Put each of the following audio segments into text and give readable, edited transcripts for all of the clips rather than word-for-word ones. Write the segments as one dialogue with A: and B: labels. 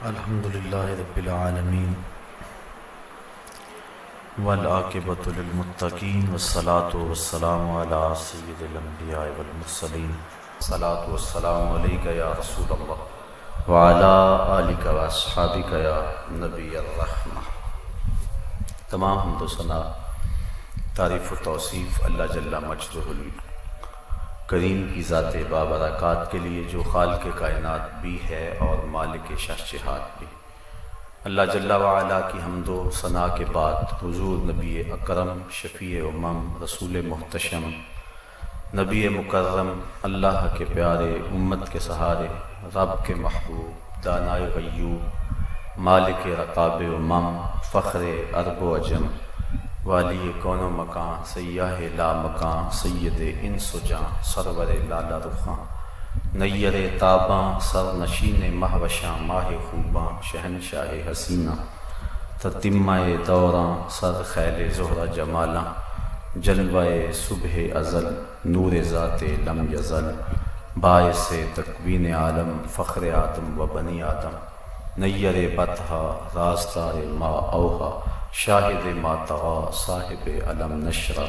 A: الحمدللہ رب العالمین والعاقبۃ للمتقین والصلاة والسلام علی سید الانبیاء والمرسلین الصلاة والسلام علیک یا رسول اللہ وعلی آلک واصحابک یا نبی الرحمہ۔ تمام حمد و ثنا، تعریف و توصیف اللہ جل مجدہ کریم کی ذات بابرکات کے لیے جو خالق کائنات بھی ہے اور مالک شہنشاہت بھی۔ اللہ جل وعلا کی حمد و ثنا کے بعد حضور نبی اکرم شفیع امم رسول محتشم نبی مکرم اللہ کے پیارے امت کے سہارے رب کے محبوب دانائے غیوب مالک رقاب امم فخر عرب و عجم والی کون و مکان سیاہ لا مکان سید انس و جاں سرور لالا رخاں نیر تاباں سر نشین مہوشاں ماہ خوباں شہنشاہ حسینہ تتمہ دوراں سر خیل زہرہ جمالاں جلوہ صبح ازل نور ذات لم یزل باعث تکوین عالم فخر آدم و بنی آدم نیر بطحا راستار ما اوہا شاہد ما طغا صاحب علم نشرہ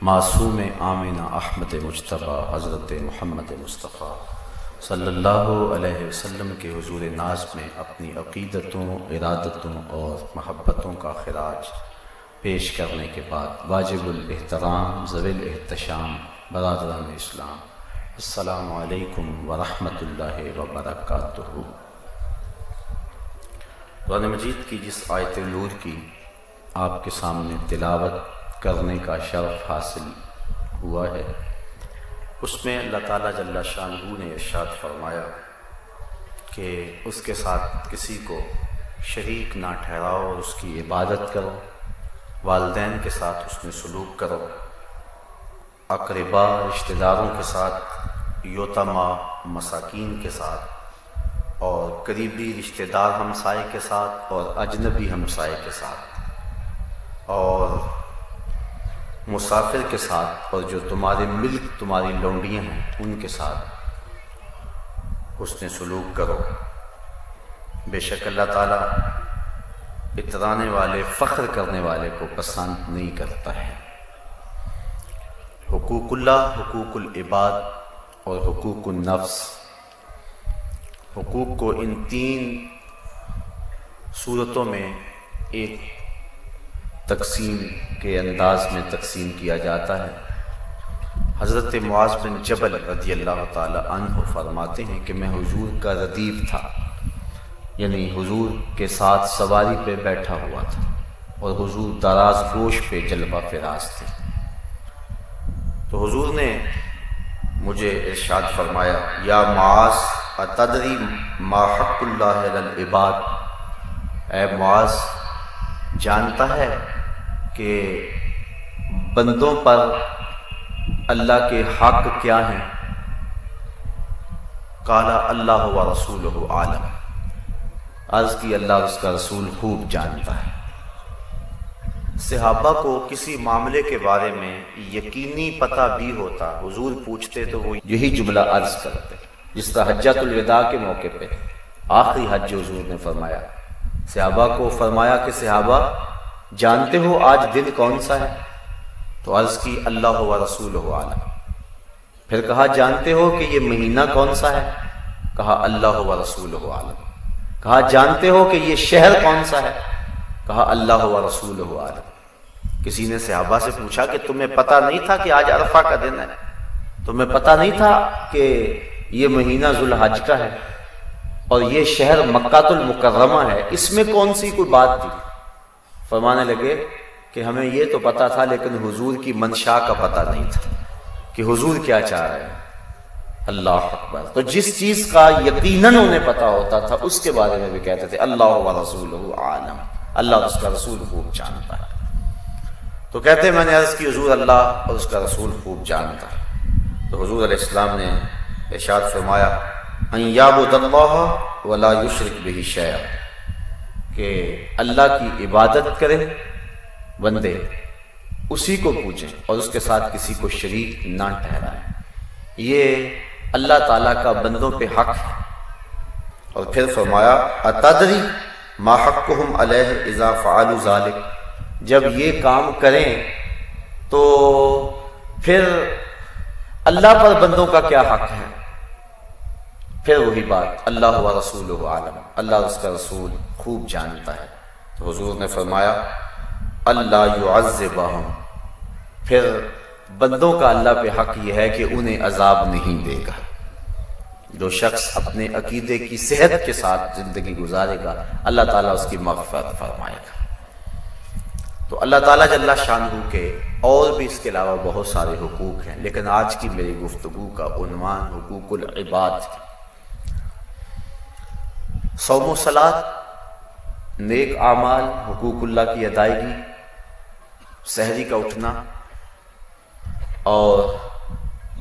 A: معصوم آمنہ احمد مجتبیٰ حضرت محمد مصطفیٰ صلی اللہ علیہ وسلم کے حضور ناز میں اپنی عقیدتوں ارادتوں اور محبتوں کا خراج پیش کرنے کے بعد واجب الاحترام ذوی الاحتشام برادران اسلام، السلام علیکم ورحمۃ اللہ وبرکاتہ۔ قرآن مجید کی جس آیت نور کی آپ کے سامنے تلاوت کرنے کا شرف حاصل ہوا ہے، اس میں اللہ تعالیٰ جل شانہ نے ارشاد فرمایا کہ اس کے ساتھ کسی کو شریک نہ ٹھہراؤ اور اس کی عبادت کرو، والدین کے ساتھ اس میں سلوک کرو، اقربا رشتہ داروں کے ساتھ، یتیما مساکین کے ساتھ، اور قریبی رشتہ دار ہمسائے کے ساتھ اور اجنبی ہمسائے کے ساتھ، اور مسافر کے ساتھ، اور جو تمہارے ملک تمہاری لونڈیاں ہیں ان کے ساتھ حسن سلوک کرو۔ بے شک اللہ تعالیٰ اترانے والے فخر کرنے والے کو پسند نہیں کرتا ہے۔ حقوق اللہ، حقوق العباد اور حقوق النفس، حقوق کو ان تین صورتوں میں ایک تقسیم کے انداز میں تقسیم کیا جاتا ہے۔ حضرت معاذ بن جبل رضی اللہ تعالی عنہ فرماتے ہیں کہ میں حضور کا ردیف تھا، یعنی حضور کے ساتھ سواری پہ بیٹھا ہوا تھا اور حضور دراز گوش پہ جلوہ فراز تھے۔ تو حضور نے مجھے ارشاد فرمایا، یا معاذ اتدری ما حق اللہ علی العباد، اے معاذ جانتا ہے کہ بندوں پر اللہ کے حق کیا ہیں؟ قال اللہ و رسولہ عالم، عرض کی اللہ اور اس کا رسول خوب جانتا ہے۔ صحابہ کو کسی معاملے کے بارے میں یقینی پتہ بھی ہوتا، حضور پوچھتے تو وہ یہی جملہ عرض کرتے، جس طرح حجۃ الوداع کے موقع پہ آخری حج حضور نے فرمایا، صحابہ کو فرمایا کہ صحابہ جانتے ہو آج دن کون سا ہے؟ تو عرض کی اللہ و رسولہ عالم۔ پھر کہا جانتے ہو کہ یہ مہینہ کون سا ہے؟ کہا اللہ و رسولہ عالم۔ کہا جانتے ہو کہ یہ شہر کون سا ہے؟ کہا اللہ و رسولہ عالم۔ کسی نے صحابہ سے پوچھا کہ تمہیں پتہ نہیں تھا کہ آج عرفہ کا دن ہے؟ تمہیں پتہ نہیں تھا کہ یہ مہینہ ذوالحج کا ہے اور یہ شہر مکہ المکرمہ ہے؟ اس میں کون سی کوئی بات تھی؟ فرمانے لگے کہ ہمیں یہ تو پتہ تھا لیکن حضور کی منشا کا پتہ نہیں تھا کہ حضور کیا چاہ رہے ہیں۔ اللہ اکبر۔ تو جس چیز کا یقیناً انہیں پتہ ہوتا تھا اس کے بارے میں بھی کہتے تھے اللہ و رسولہ عالم، اللہ اور اس کا رسول خوب جانتا ہے۔ تو کہتے ہیں میں نے عرض کی حضور اللہ اور اس کا رسول خوب جانتا ہے۔ تو حضور علیہ السلام نے ارشاد فرمایا ان یعبد اللہ ولا یشرک بہ شیئا، کہ اللہ کی عبادت کرے بندے، اسی کو پوجیں اور اس کے ساتھ کسی کو شریک نہ ٹھہرائیں۔ یہ اللہ تعالیٰ کا بندوں پہ حق ہے اور پھر فرمایا اتدری ما حقهم علیہ اذا فعلوا ذلک، جب یہ کام کریں تو پھر اللہ پر بندوں کا کیا حق ہے؟ پھر وہی بات اللہ و رسولہ عالم، اللہ اور اس کا رسول خوب جانتا ہے۔ تو حضور نے فرمایا اللہ یعذبہم، پھر بندوں کا اللہ پہ حق یہ ہے کہ انہیں عذاب نہیں دے گا۔ جو شخص اپنے عقیدے کی صحت کے ساتھ زندگی گزارے گا اللہ تعالیٰ اس کی مغفرت فرمائے گا۔ تو اللہ تعالیٰ جل شانہ کے اور بھی اس کے علاوہ بہت سارے حقوق ہیں، لیکن آج کی میری گفتگو کا عنوان حقوق العباد ہے۔ صوم و صلاۃ، نیک اعمال، حقوق اللہ کی ادائیگی، سحری کا اٹھنا اور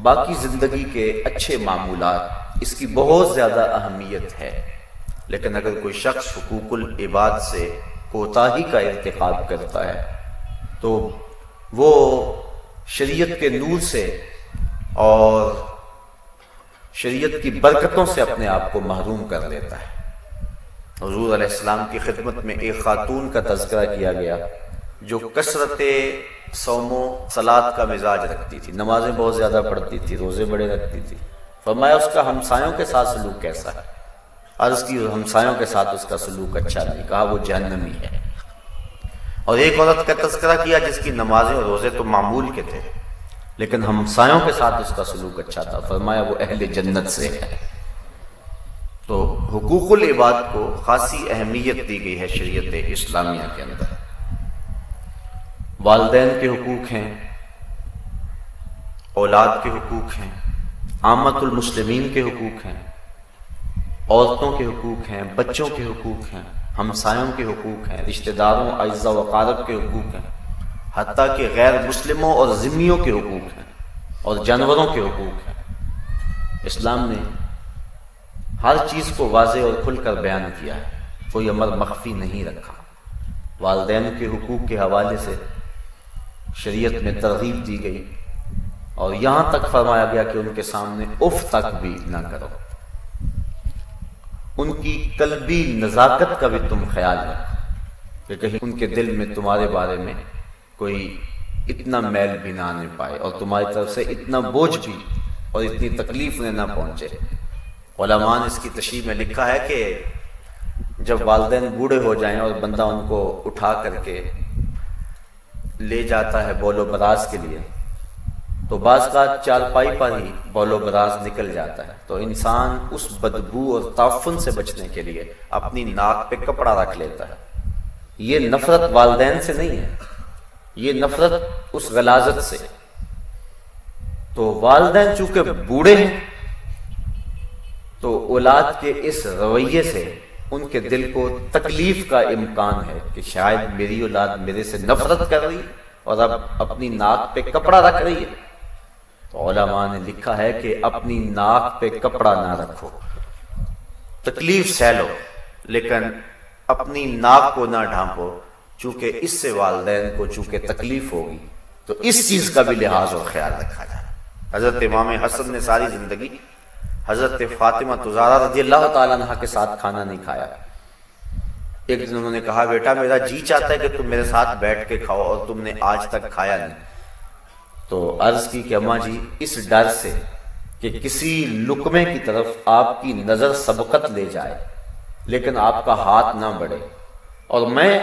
A: باقی زندگی کے اچھے معمولات، اس کی بہت زیادہ اہمیت ہے۔ لیکن اگر کوئی شخص حقوق العباد سے کوتاہی کا ارتکاب کرتا ہے تو وہ شریعت کے نور سے اور شریعت کی برکتوں سے اپنے آپ کو محروم کر لیتا ہے۔ حضور علیہ السلام کی خدمت میں ایک خاتون کا تذکرہ کیا گیا جو کثرت صوم و صلاۃ کا مزاج رکھتی تھی، نمازیں بہت زیادہ پڑھتی تھی، روزے بڑے رکھتی تھی۔ فرمایا اس کا ہمسایوں کے ساتھ سلوک کیسا ہے؟ عرض کی ہمسایوں کے ساتھ اس کا سلوک اچھا نہیں، کہا وہ جہنمی ہے۔ اور ایک عورت کا تذکرہ کیا جس کی نمازیں اور روزے تو معمول کے تھے لیکن ہمسایوں کے ساتھ اس کا سلوک اچھا تھا، فرمایا وہ اہل جنت سے ہے۔ تو حقوق العباد کو خاصی اہمیت دی گئی ہے شریعت اسلامیہ کے اندر۔ والدین کے حقوق ہیں، اولاد کے حقوق ہیں، عامت المسلمین کے حقوق ہیں، عورتوں کے حقوق ہیں، بچوں کے حقوق ہیں، ہمسایوں کے حقوق ہیں، رشتہ داروں، اعزاء و اقارب کے حقوق ہیں، حتیٰ کہ غیر مسلموں اور ذمیوں کے حقوق ہیں اور جانوروں کے حقوق ہیں۔ اسلام نے ہر چیز کو واضح اور کھل کر بیان کیا ہے، کوئی امر مخفی نہیں رکھا۔ والدین کے حقوق کے حوالے سے شریعت میں ترغیب دی گئی اور یہاں تک فرمایا گیا کہ ان کے سامنے اف تک بھی نہ کرو، ان کی قلبی نزاکت کا بھی تم خیال رکھو کہ کہیں ان کے دل میں تمہارے بارے میں کوئی اتنا میل بھی نہ آنے پائے اور تمہاری طرف سے اتنا بوجھ بھی اور اتنی تکلیف انہیں نہ پہنچے۔ علماء نے اس کی تشریح میں لکھا ہے کہ جب والدین بوڑھے ہو جائیں اور بندہ ان کو اٹھا کر کے لے جاتا ہے بول و براز کے لیے تو بعض کا چارپائی پر ہی بول و براز نکل جاتا ہے، تو انسان اس بدبو اور تعفن سے بچنے کے لیے اپنی ناک پہ کپڑا رکھ لیتا ہے۔ یہ نفرت والدین سے نہیں ہے، یہ نفرت اس غلاظت سے۔ تو والدین چونکہ بوڑھے ہیں تو اولاد کے اس رویے سے ان کے دل کو تکلیف کا امکان ہے کہ شاید میری اولاد میرے سے نفرت کر رہی ہے اور اب اپنی ناک پہ کپڑا رکھ رہی ہے۔ تو علماء نے لکھا ہے کہ اپنی ناک پہ کپڑا نہ رکھو، تکلیف سہ لو لیکن اپنی ناک کو نہ ڈھانپو، چونکہ اس سے والدین کو چونکہ تکلیف ہوگی تو اس چیز کا بھی لحاظ اور خیال رکھا جائے۔ حضرت امام حسن نے ساری زندگی حضرت فاطمہ زہرا رضی اللہ تعالیٰ عنہ کے ساتھ کھانا نہیں کھایا۔ ایک دن انہوں نے کہا بیٹا میرا جی چاہتا ہے کہ تم میرے ساتھ بیٹھ کے کھاؤ اور تم نے آج تک کھایا نہیں۔ تو عرض کی کہ اماں جی اس ڈر سے کہ کسی لقمے کی طرف آپ کی نظر سبقت لے جائے لیکن آپ کا ہاتھ نہ بڑھے اور میں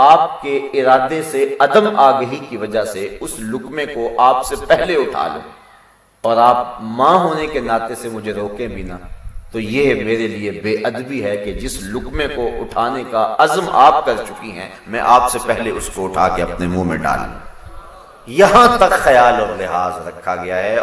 A: آپ کے ارادے سے عدم آگہی کی وجہ سے اس لقمے کو آپ سے پہلے اٹھا لوں اور آپ ماں ہونے کے ناطے سے مجھے روکیں بھی نہ، تو یہ میرے لیے بے ادبی ہے کہ جس لقمے کو اٹھانے کا عزم آپ کر چکی ہیں میں آپ سے پہلے اس کو اٹھا کے اپنے منہ میں ڈال لوں۔ یہاں تک خیال اور لحاظ رکھا گیا ہے۔